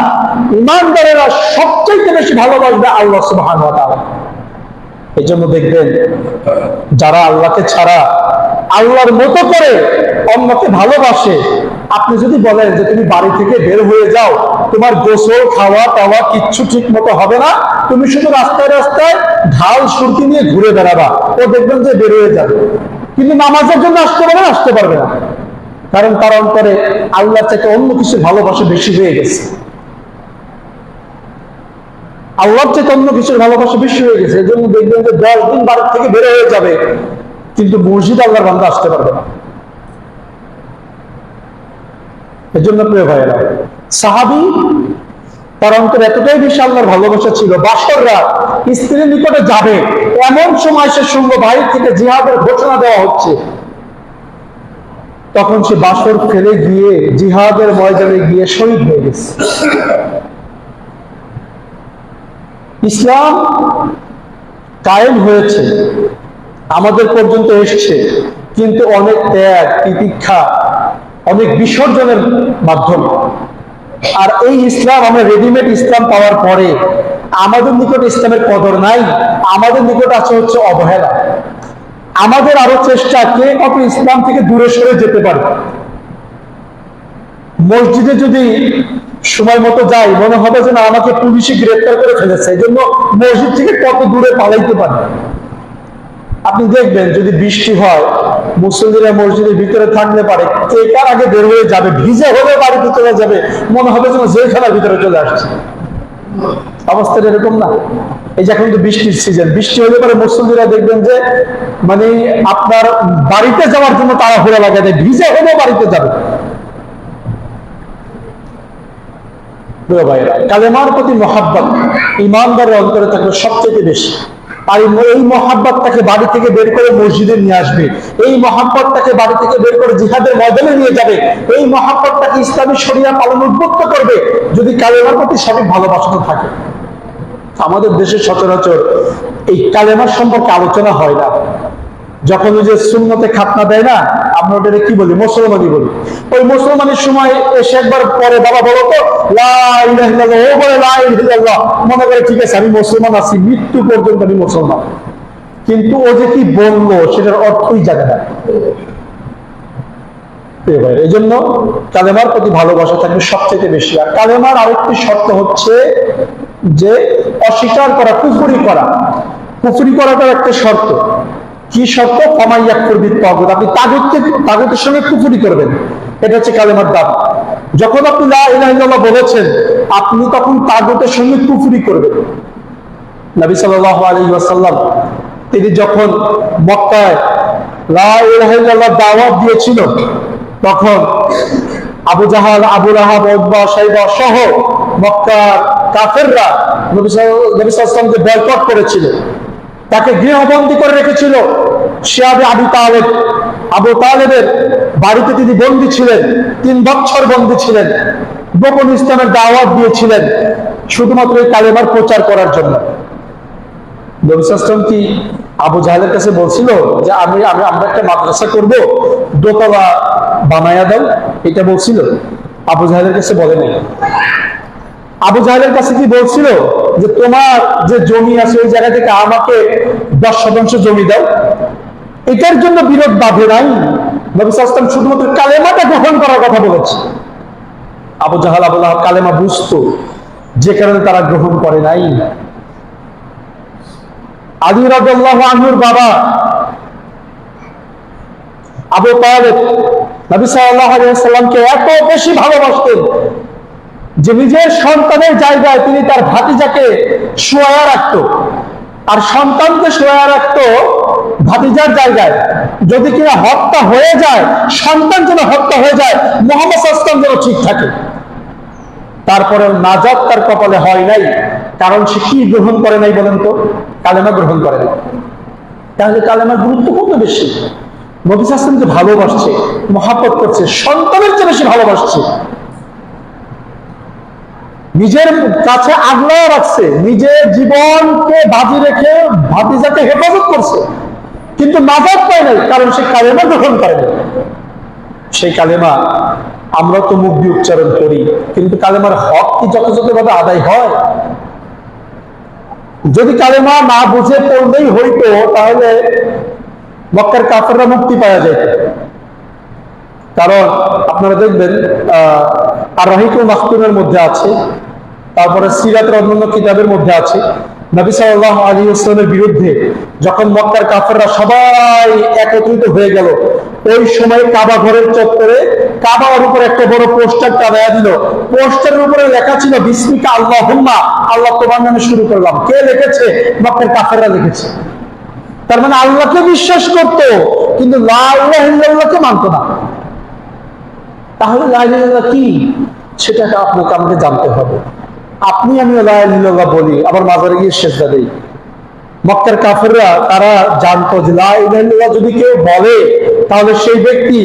ঈমানদারেরা সবচেয়ে বেশি ভালোবাসবে আল্লাহ সুবহানাহু ওয়া তাআলা। এজন্য দেখবেন যারা আল্লাহকে ছাড়া আল্লাহর মতো করে অন্যকে ভালোবাসে, আপনি যদি বলেন যে তুমি বাড়ি থেকে বের হয়ে যাও, তোমার গোসল খাওয়া টাওয়া কিচ্ছু ঠিক মতো হবে না, তুমি শুধু রাস্তায় রাস্তায় ঢাল সুরকি নিয়ে ঘুরে বেড়াবা, ও দেখবেন যে বের হয়ে যাবে। কিন্তু নামাজের জন্য আসতে পারবে না, কারণ তার অন্তরে আল্লাহ থেকে অন্য কিছু ভালোবাসা বেশি হয়ে গেছে, আল্লাহর থেকে অন্য কিছুর ভালোবাসা বেশি হয়ে গেছে। এই জন্য দেখবেন যে 10 দিন বাড়ি থেকে বের হয়ে যাবে, কিন্তু মসজিদ আল্লাহর বান্দা আসতে পারবে না। এই জন্য প্রিয় ভাইয়েরা, সাহাবী তার অন্তরে এতটাই বেশি আল্লাহর ভালোবাসা ছিল, বাসর রাত স্ত্রীর নিকটে যাবে, এমন সময় সে শুনলো বাইরে থেকে জিহাদের ঘোষণা দেওয়া হচ্ছে। তখন সে বাসর ফেলে গিয়ে জিহাদের ময়দানে গিয়ে শহীদ হয়ে গেছে। ইসলাম কায়েম হয়েছে, আমাদের পর্যন্ত এসছে, কিন্তু অনেক ত্যাগ তিতিক্ষা, অনেক বিসর্জনের মাধ্যমে। আর এই ইসলাম, আমরা রেডিমেড ইসলাম পাওয়ার পরে আমাদের নিকট ইসলামের কদর নাই, আমাদের নিকট আছে হচ্ছে অবহেলা। আমাদের আরো চেষ্টা কে কত ইসলাম থেকে দূরে সরে যেতে পারে। মসজিদে যদি সময় মতো যাই, মনে হবে যে না, আমাকে পুলিশে গ্রেফতার করে ফেলেছে, এই জন্য মসজিদ থেকে কত দূরে পালাইতে পারে। আপনি দেখবেন যদি বৃষ্টি হয়, মুসল্লিরা মসজিদের ভিতরে থাকলে পারে কে কার আগে বের হয়ে যাবে, ভিজে হলে বাড়িতে চলে যাবে, মনে হবে যেন জেলখানার ভিতরে চলে আসছে। অবস্থাটা এরকম না? এই যে এখন তো বৃষ্টির সিজন, বৃষ্টি হলে পরে মুসল্লিরা দেখবেন যে মানে আপনার বাড়িতে যাওয়ার জন্য তাড়াহুড়া লাগা যায়, ভিজে হলেও বাড়িতে যাবে। কালেমার প্রতি মহাব্বত ঈমানদারের অন্তরে থাকবে সবচেয়ে বেশি। আর এই মহাব্বতটাকে বাড়ি থেকে বের করে মসজিদে নিয়ে আসবে, এই মহাব্বতটাকে বাড়ি থেকে বের করে জিহাদের ময়দানে নিয়ে যাবে, এই মহাব্বতটাকে ইসলামী শরিয়া পালন উদ্বুদ্ধ করবে যদি কালেমার প্রতি সঠিক ভালোবাসা থাকে। আমাদের দেশে সচরাচর এই কালেমার সম্পর্কে আলোচনা হয় না। যখন ওই যে সুন্নতে খাতনা দেয় না, আমরা ওটা কি বলি, মুসলমানি বলি। ওই মুসলমানের সময় এসে একবার পরে, বাবা বলো তো লা ইলাহা ইল্লাল্লাহ, ও বলে লা ইলাহা ইল্লাল্লাহ, মনে করে ঠিক আছে আমি মুসলমান আছি, মৃত্যু পর্যন্ত আমি মুসলমান। কিন্তু ও যে কি বললো সেটার অর্থই জানে না। এই জন্য কালেমার প্রতি ভালোবাসা থাকবে সবচেয়ে বেশি। আর কালেমার আরেকটি শর্ত হচ্ছে যে অস্বীকার করা, কুফরি করাটার একটা শর্ত। কি শর্ত? ফামাইয়াকফুর বিত্তাগুত, আপনি তাগুতের সঙ্গে কুফরি করবেন, এটা হচ্ছে কালেমার দাবি। যখন আপনি লা ইলাহা ইল্লাল্লাহ বলেছেন, আপনি তখন তাগুতের সঙ্গে কুফরি করবেন। নবী সাল্লাল্লাহু আলাইহি ওয়াসাল্লাম তিনি যখন মক্কায় লা ইলাহা ইল্লাল্লাহ দাওয়াত দিয়েছিল, তখন আবু জাহাল, আবু লাহাব, উতবা, শাইবা সহ মক্কার কাফেররা নবী সাল্লাল্লাহু আলাইহি ওয়াসাল্লামকে বয়কট করেছিল, তাকে গৃহবন্দী করে রেখেছিল। শিয়াবে আবু তালেবের বাড়িতে তিনি বন্দী ছিলেন, 3 বছর বন্দী ছিলেন। গোপন ইসলামের দাওয়াত দিয়েছিলেন শুধুমাত্র এই কালেমার প্রচার করার জন্য। নবী সাল্লাল্লাহু আলাইহি ওয়াসাল্লাম কি আবু জাহেলের কাছে বলছিল যে আমরা একটা মাদ্রাসা করব, দোতলা বানায়া দাও, এটা বলছিল? আবু জাহেলের কাছে বলে নাই। আবু জাহেলের কাছে কি বলছিল যে তোমার যে জমি আছে ওই জায়গা থেকে আমাকে 10% জমি দাও? এটার জন্য বিরোধ বাঁধে নাই। নবী সাল্লাল্লাহু আলাইহি ওয়াসাল্লাম শুধুমাত্র কালেমাটা গ্রহণ করার কথা বলেছে। আবু জাহাল, আবু লাহাব কালেমা বুঝতো, যে কারণে তারা গ্রহণ করে নাই। আলী রাদিয়াল্লাহু আনহুর বাবা আবু তালেব নবী সাল্লাল্লাহু আলাইহি ওয়াসাল্লামকে এত বেশি ভালোবাসতেন যে নিজের সন্তানের জায়গায় তিনি তার ভাতিজাকে শোয়া রাখত, আর সন্তানকে শোয়া রাখত ভাতিজার জায়গায়। যদি কিনা হত্যা হয়ে যায়, সন্তান যেন হত্যা হয়ে যায়, মুহাম্মদ সাল্লাল্লাহু আলাইহি ওয়াসাল্লাম যেন ঠিক থাকে। তারপরে নাজাত তার কপালে হয় নাই, কারণ সে কি গ্রহণ করে নাই বলেন তো? কালেমা গ্রহণ করে নাই। তাহলে কালেমার গুরুত্ব কত বেশি। নবী সাল্লাল্লাহু আলাইহি ওয়াসাল্লামকে ভালোবাসছে, মহব্বত করছে, সন্তানের চেয়ে বেশি ভালোবাসছে, নিজের কাছে আগলা রাখছে, নিজের জীবনকে বাজি রেখে ভাতিজাকে হেফাজত করছে, কিন্তু নাজাত পায় নাই, কারণ সে কালেমা গ্রহণ করে নাই। সেই কালেমা আমরা তো মুখ দিয়ে উচ্চারণ করি, কিন্তু কালেমার হক কি যথাযথভাবে আদায় হয়? যদি কালেমা না বুঝে পড়লেই হইতো, তাহলে মক্কার কাফেররা মুক্তি পাওয়া যেত। কারণ আপনারা দেখবেন আর রাহিকুল মাখতুমের মধ্যে আছে, তারপরে সিরাতের অন্যান্য কিতাবের মধ্যে আছে, নবী সাল্লাল্লাহু আলাইহি ওয়াসাল্লামের বিরুদ্ধে যখন মক্কার কাফেররা সবাই একত্রিত হয়ে গেল, ওই সময় কাবা ঘরের চত্বরে কাবার উপরে একটা বড় পোস্টার টাঙায়া দিল। পোস্টারের উপরে লেখা ছিল বিসমিকা আল্লাহুম্মা, আল্লাহ তোমার নামে শুরু করলাম। কে লিখেছে? মক্কার কাফেররা লিখেছে। তার মানে আল্লাহকে বিশ্বাস করতো, কিন্তু লা ইলাহা ইল্লাল্লাহকে মানতো না। তাহলে লা ইলাহা ইল্লাল্লাহ কি, সেটাকে আপনাকে আমাকে জানতে হবে। আপনি আমি লা ইলাহা ইল্লাল্লাহ বলি, আবার মাজারে গিয়ে সিজদা দেই। মক্কার কাফেররা তারা জানতো যে লা ইলাহা ইল্লাল্লাহ যদি কেউ বলে, তাহলে সেই ব্যক্তি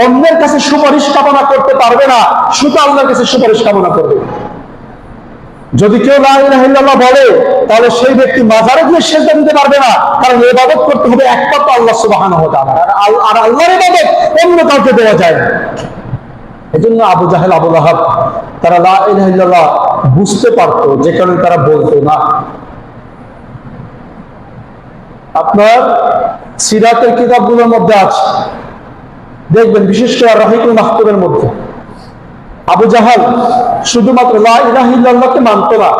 অন্যের কাছে সুপারিশ কামনা করতে পারবে না, শুধু আল্লাহর কাছে সুপারিশ কামনা করবে। যদি কেউ লা ইলাহা ইল্লাল্লাহ বলে, তাহলে সেই ব্যক্তি মাজারে গিয়ে সিজদা দিতে পারবে না, কারণ ইবাদত করতে হবে একমাত্র আল্লাহ সুবহানাহু ওয়া তাআলা, আর আল্লাহর ইবাদত অন্য কাউকে দেওয়া যায় না। এজন্য আবু জাহেল, আবু লাহাব তারা লা ইলাহা ইল্লাল্লাহ বুঝতে পারতো, যে কারণে তারা বলতো না। আপনার সিরাতের কিতাবগুলোর মধ্যে আছে, দেখবেন বিশেষ করে রাহিকুল মাখতুমের মধ্যে আবু জাহাল শুধুমাত্র লা ইলাহা ইল্লাল্লাহকে মানতো না,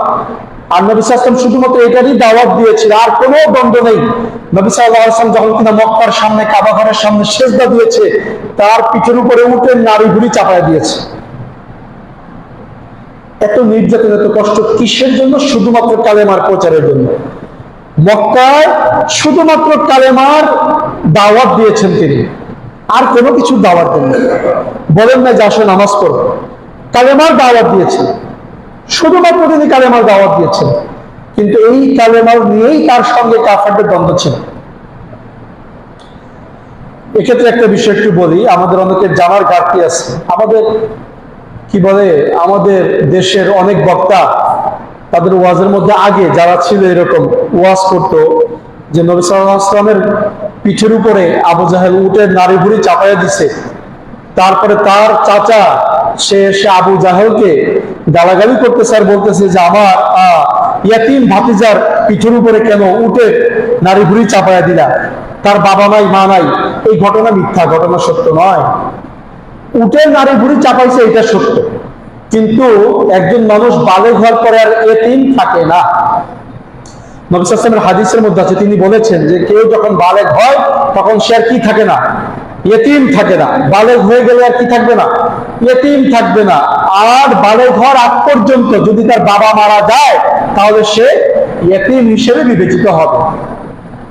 আর নবী সাল্লাল্লাহু আলাইহি ওয়াসাল্লাম শুধুমাত্র এটারই দাওয়াত দিয়েছিল, আর কোনো দ্বন্দ্ব নেই। নবী সাল্লাল্লাহু আলাইহি ওয়াসাল্লাম যখন কিনা মক্কার সামনে কাবা ঘরের সামনে সিজদা দিয়েছে, তার পিঠের উপরে উটের নাড়ি ভুঁড়ি চাপায় দিয়েছে। এত নির্যাতন, এত কষ্ট কিসের জন্য? শুধুমাত্র কালেমার প্রচারের জন্য। মক্কায় শুধুমাত্র কালেমার দাওয়াত দিয়েছেন তিনি, আর কোনো কিছু দাওয়াত দেন না। বলেন না যে আসো নামাজ পড়ো, কালেমার দাওয়াত দিয়েছেন, শুধুমাত্র তিনি কালেমার দাওয়াত দিয়েছেন। কিন্তু এই কালেমার নিয়েই তার সঙ্গে কাফেরদের দ্বন্দ্ব ছিল। এক্ষেত্রে একটা বিষয় একটু বলি, আমাদের অনেকের জানার ঘাটতি আছে। আমাদের কি বলে, আমাদের দেশের অনেক বক্তা তাদের ওয়াজের মধ্যে আগে যারা ছিল এরকম ওয়াজ করতো যে নবী সাল্লাল্লাহু আলাইহি ওয়াসাল্লামের পিঠের উপরে আবু জাহেল উটের নাড়ি ভুঁড়ি চাপাইয়া দিছে, তারপরে তার চাচা সে আবু জাহেলকে গালাগালি করতেছে আর বলতেছে যে আমার ইয়াতীম ভাতিজার পিঠের উপরে কেন উটের নাড়ি ভুঁড়ি চাপাইয়া দিলা, তার বাবা নাই মা নাই। এই ঘটনা মিথ্যা, ঘটনা সত্য নয়। উটের নাড়ি ভুঁড়ি চাপাইছে এটা সত্য, কিন্তু একজন মানুষ বালেগ হওয়ার পরে আর এতিম থাকে না। নবী সাল্লাল্লাহু আলাইহি ওয়াসাল্লামের হাদিসের মধ্যে আছে, তিনি বলেছেন যে কেউ যখন বালেগ হয় তখন সে আর কি থাকে না? এতিম থাকে না। বালেগ হয়ে গেলে আর কি থাকবে না? এতিম থাকবে না। আর বালেগ হওয়ার আগ পর্যন্ত যদি তার বাবা মারা যায়, তাহলে সে এতিম হিসেবে বিবেচিত হবে।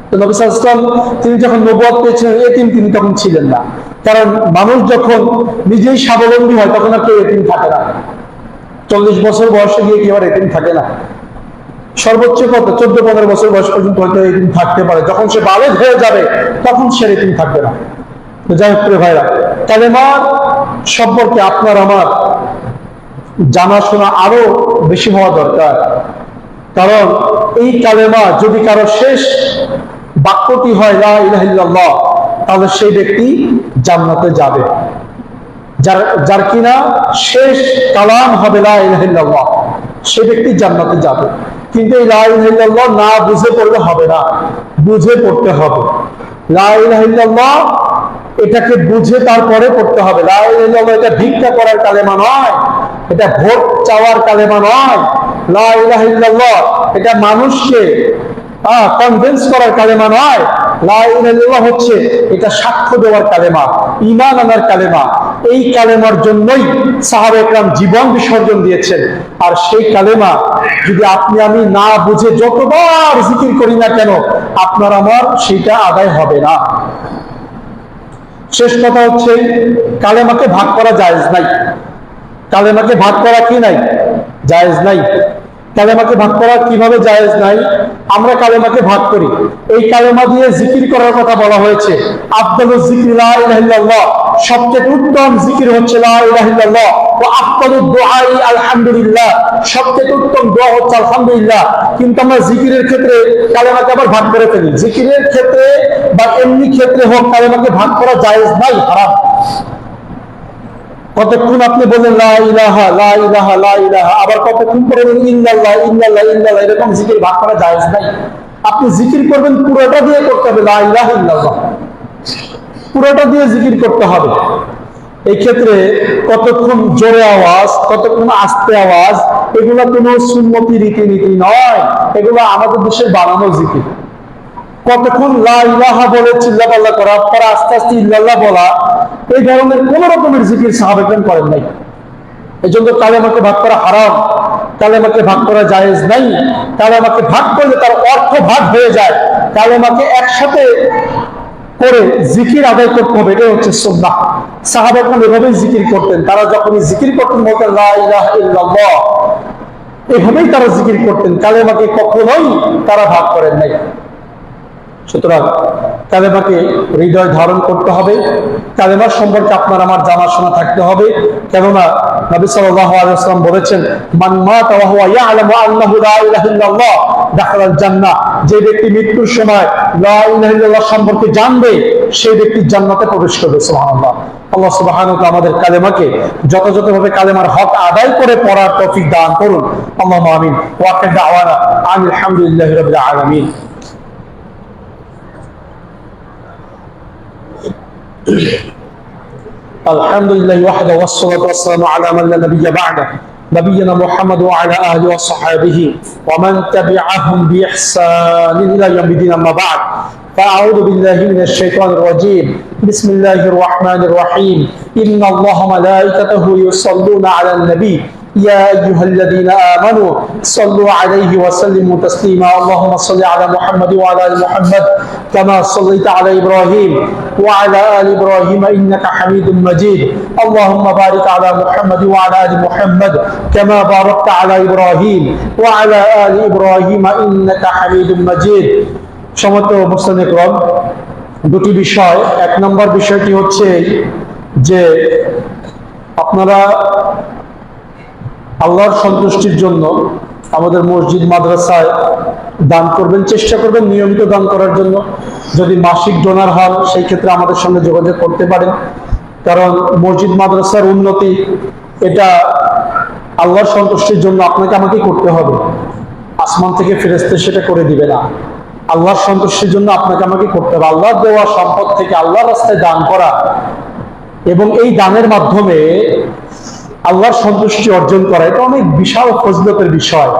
তো নবী সাল্লাল্লাহু আলাইহি ওয়াসাল্লাম তিনি যখন নবুয়ত পেয়েছিলেন, এতিম তিনি তখন ছিলেন না। কারণ মানুষ যখন নিজেই স্বাবলম্বী হয়, তখন আর কেউ এতিম থাকে না। 40 বছর বয়সে গিয়ে কেউ আর এতিম থাকে না। সর্বোচ্চ কত 14-15 বছর বয়স পর্যন্ত হয়তো এতিম থাকতে পারে। যখন সে বালেগ হয়ে যাবে, তখন সে এতিম থাকবে না। তো যাই হোক ভাইরা, কালেমা সম্পর্কে আপনার আমার জানাশোনা আরো বেশি হওয়া দরকার। কারণ এই কালেমা যদি কারো শেষ বাক্যটি হয় লা ইলাহা ইল্লাল্লাহ, তাহলে সেই ব্যক্তি জান্নাতে যাবে। যার কিনা শেষ কালাম হবে লা ইলাহা ইল্লাল্লাহ, সে ব্যক্তি জান্নাতে যাবে। কিন্তু এই লা ইলাহা ইল্লাল্লাহ না বুঝে পড়লে হবে না, বুঝে পড়তে হবে। লা ইলাহা ইল্লাল্লাহ এটাকে বুঝে তারপরে পড়তে হবে। লা ইলাহা ইল্লাল্লাহ এটা ভিক্ষা করার কালেমা নয়, এটা ভোট চাওয়ার কালেমা নয়। লা ইলাহা ইল্লাল্লাহ এটা মানুষকে কনভিন্স করার কালেমা নয়। লা ইলাহা ইল্লাল্লাহ হচ্ছে এটা সাক্ষ্য দেওয়ার কালেমা, ঈমান আনার কালেমা। এই কালেমার জন্যই সাহাবায়ে কেরাম জীবন বিসর্জন দিয়েছেন। আর সেই কালেমা যদি আপনি আমি না বুঝে যতবার জিকির করি না কেন, আপনার আমার সেটা আদায় হবে না। শেষ কথা হচ্ছে, কালেমাকে ভাগ করা জায়েজ নাই। কালেমাকে ভাগ করা কি নাই? জায়েজ নাই। কালেমাকে ভাগ করা কিভাবে জায়েজ নাই? আমরা কালেমাকে ভাগ করি, এই কালেমা দিয়ে জিকির করার কথা বলা হয়েছে। আফদালুজ যিকরি লা ইলাহা ইল্লাল্লাহ, সবচেয়ে উত্তম জিকির হচ্ছে লা ইলাহা ইল্লাল্লাহ। ওয়া আফদালুদ দুআই আলহামদুলিল্লাহ, সবচেয়ে উত্তম দোয়া হচ্ছে আলহামদুলিল্লাহ। কিন্তু আমরা জিকিরের ক্ষেত্রে কালেমাকে আবার ভাগ করে ফেলি। জিকিরের ক্ষেত্রে বা এমনি ক্ষেত্রে হোক, কালেমাকে ভাগ করা জায়েজ নাই, হারাম। কতক্ষণ আপনি বললেন লা ইলাহা লা ইলাহা লা ইলাহা, আবার কতক্ষণ পরে বললেন ইল্লাল্লাহ ইল্লাল্লাহ ইল্লাল্লাহ, এরকম জিকির ভাগ করা জায়েজ নাই। আপনি জিকির করবেন পুরোটা দিয়ে করতে হবে, লা ইলাহা ইল্লাল্লাহ পুরোটা দিয়ে জিকির করতে হবে। এই ক্ষেত্রে কতক্ষণ জোরে আওয়াজ, কতক্ষণ আস্তে আওয়াজ, এগুলো কোনো সুন্নতি রীতিনীতি নয়, এগুলো আমাদের দেশের বানানো জিকির। কতক্ষণ লা ইলাহা বলে চিল্লাপাল্লা করা, পরে আস্তে আস্তে ইল্লাল্লাহ বলা, এই ধরনের কোন রকমের জিকির সাহাবায়ে কেরাম করেন নাই। এই জন্য কালেমাকে ভাগ করা হারাম, কালেমাকে ভাগ করা জায়েজ নাই। কালেমাকে ভাগ করলে তার অর্থ ভাগ হয়ে যায়। কালেমাকে একসাথে করে জিকির আদায় করতে হবে, এটাই হচ্ছে সুন্নাহ। সাহাবায়ে কেরাম এভাবেই জিকির করতেন। তারা যখনই জিকির করতেন বলতেন লা ইলাহা ইল্লাল্লাহ, এভাবেই তারা জিকির করতেন। কালেমাকে কখনোই তারা ভাগ করেন নাই। সুতরাং কালেমাকে হৃদয় ধারণ করতে হবে। কালেমার সম্পর্কে আপনার আমার জানাশোনা থাকতে হবে। কেননা নবী সাল্লাল্লাহু আলাইহি ওয়াসাল্লাম বলেছেন, মান মাতা ওয়া হুয়া ইয়ালামু আন্নাহু লা ইলাহা ইল্লাল্লাহ দাখালাল জান্নাহ, যে ব্যক্তি মৃত্যুর সময় লা ইলাহা ইল্লাল্লাহ সম্পর্কে জানবে, সেই ব্যক্তি জান্নাতে প্রবেশ করবে। সুবহানাল্লাহ। আল্লাহ সুবহানাহু ওয়া তাআলা আমাদের কালেমাকে যথাযথভাবে কালেমার হক আদায় করে পড়ার তৌফিক দান করুন। আল্লাহুম্মা আমিন। ওয়া আখির দাওয়ানা আলহামদুলিল্লাহি রাব্বিল আলামিন। الحمد لله وحده والصلاة والسلام على من لا نبي بعده نبينا محمد وعلى آله وصحبه ومن تبعهم بإحسان إلى يوم الدين. أما بعد، فأعوذ بالله من الشيطان الرجيم. بسم الله الرحمن الرحيم. إن الله ملائكته يصلون على النبي يا أيها الذين آمنوا صلوا عليه وسلموا تسليما. اللهم صل على محمد وعلى آل محمد كما صليت على إبراهيم وعلى آل إبراهيم إنك حميد مجيد. اللهم بارك على محمد وعلى آل محمد كما باركت على إبراهيم وعلى آل إبراهيم إنك حميد مجيد. সম্মানিত মুসলিম ইকরাম, দুটি বিষয়। এক নম্বর বিষয়টি হচ্ছে যে আপনারা আল্লাহর সন্তুষ্টির জন্য আমাদের মসজিদ মাদ্রাসায় দান করবেন, চেষ্টা করবেন নিয়মিত দান করার জন্য। যদি মাসিক ডোনার হন, সেই ক্ষেত্রে আমাদের সঙ্গে যোগাযোগ করতে পারেন। কারণ মসজিদ মাদ্রাসার উন্নতি এটা আল্লাহর সন্তুষ্টির জন্য আপনাকে আমাকে করতে হবে। আসমান থেকে ফেরেশতা সেটা করে দিবে না। আল্লাহর সন্তুষ্টির জন্য আপনাকে আমাকে করতে হবে। আল্লাহর দেওয়া সম্পদ থেকে আল্লাহর রাস্তায় দান করা এবং এই দানের মাধ্যমে আল্লাহর সন্তুষ্টি অর্জন করা, এটা অনেক বিশাল ফজিলতের বিষয়।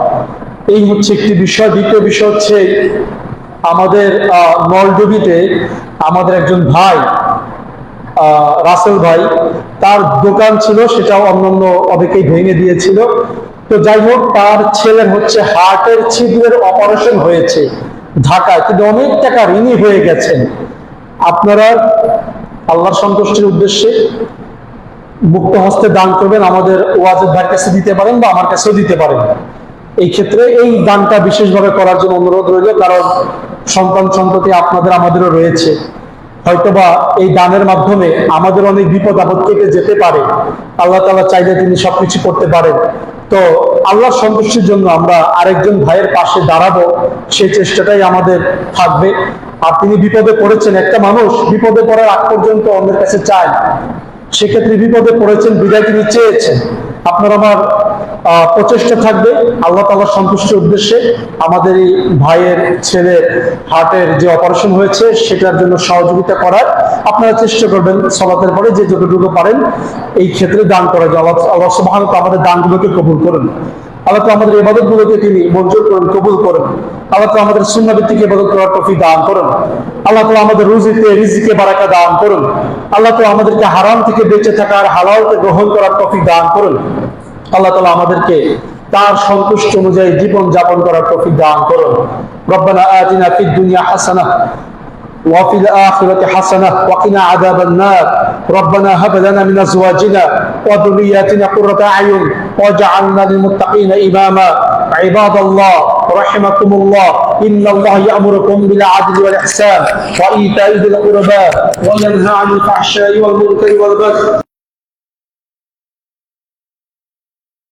এই হচ্ছে একটি বিষয়। দ্বিতীয় বিষয় হচ্ছে আমাদের নলডুবিতে আমাদের একজন ভাই রাসেল ভাই, তার দোকান ছিল, সেটাও অন্যান্য অনেকেই ভেঙে দিয়েছিল। তো যাই হোক, তার ছেলের হচ্ছে হার্টের ছিদ্রের অপারেশন হয়েছে ঢাকায়, কিন্তু অনেক টাকা ঋণী হয়ে গেছেন। আপনারা আল্লাহর সন্তুষ্টির উদ্দেশ্যে মুক্ত হস্তে দান করবেন। আমাদের ওয়াজেদ ভাইয়ের কাছে দিতে পারেন বা আমার কাছেও দিতে পারেন। এই ক্ষেত্রে এই দানটা বিশেষভাবে করার জন্য অনুরোধ রইল, কারণ সন্তান সন্ততি আপনাদের আমাদেরও রয়েছে। হয়তোবা এই দানের মাধ্যমে আমাদের অনেক বিপদ আপদ কেটে যেতে পারে। আল্লাহ তাআলা চাইলে তিনি সবকিছু করতে পারেন। তো আল্লাহর সন্তুষ্টির জন্য আমরা আরেকজন ভাইয়ের পাশে দাঁড়াবো, সেই চেষ্টাটাই আমাদের থাকবে। আর তিনি বিপদে পড়েছেন, একটা মানুষ বিপদে পড়ার আগ পর্যন্ত অন্যের কাছে চায়, সেক্ষেত্রে বিপদে পড়েছেন বিদায় তিনি চেয়েছেন। আপনার আমার প্রচেষ্টা থাকবে আল্লাহ তাআলার সন্তুষ্টির উদ্দেশ্যে আমাদের এই ভাইয়ের ছেলের হার্টের যে অপারেশন হয়েছে সেটার জন্য সহযোগিতা করার। আপনারা চেষ্টা করবেন সালাতের পরে যে যতটুকু পারেন এই ক্ষেত্রে দান করার জন্য। আল্লাহ সুবহানাহু ওয়া তাআলা আমাদের দানগুলোকে কবুল করুন। আল্লাহ তো আমাদের ইবাদত গুলোকে তিনি মঞ্জুর করেন, কবুল করেন। আল্লাহ তো আমাদের সুন্নাহ ভিত্তিক ইবাদত করার তৌফিক দান করুন। আল্লাহ তো আমাদের রুজিতে রিজিকে বারাকা দান করুন। আল্লাহ তো আমাদেরকে হারাম থেকে বেঁচে থাকার, হালালকে গ্রহণ করার তৌফিক দান করুন। আল্লাহ তাআলা আমাদেরকে তার সন্তুষ্ট অনুযায়ী জীবন যাপন করার তৌফিক দান করুন। রব্বানা আতিনা ফিদ দুনিয়া হাসানাহ وفي الآخرة حسنة وقنا عذاب النار ربنا هب لنا من أزواجنا وذرياتنا قرة أعين واجعلنا للمتقين إماما عباد الله رحمكم الله إن الله يأمركم بالعدل والإحسان وإيتاء ذي القربى وينهى عن الفحشاء والمنكر والبغي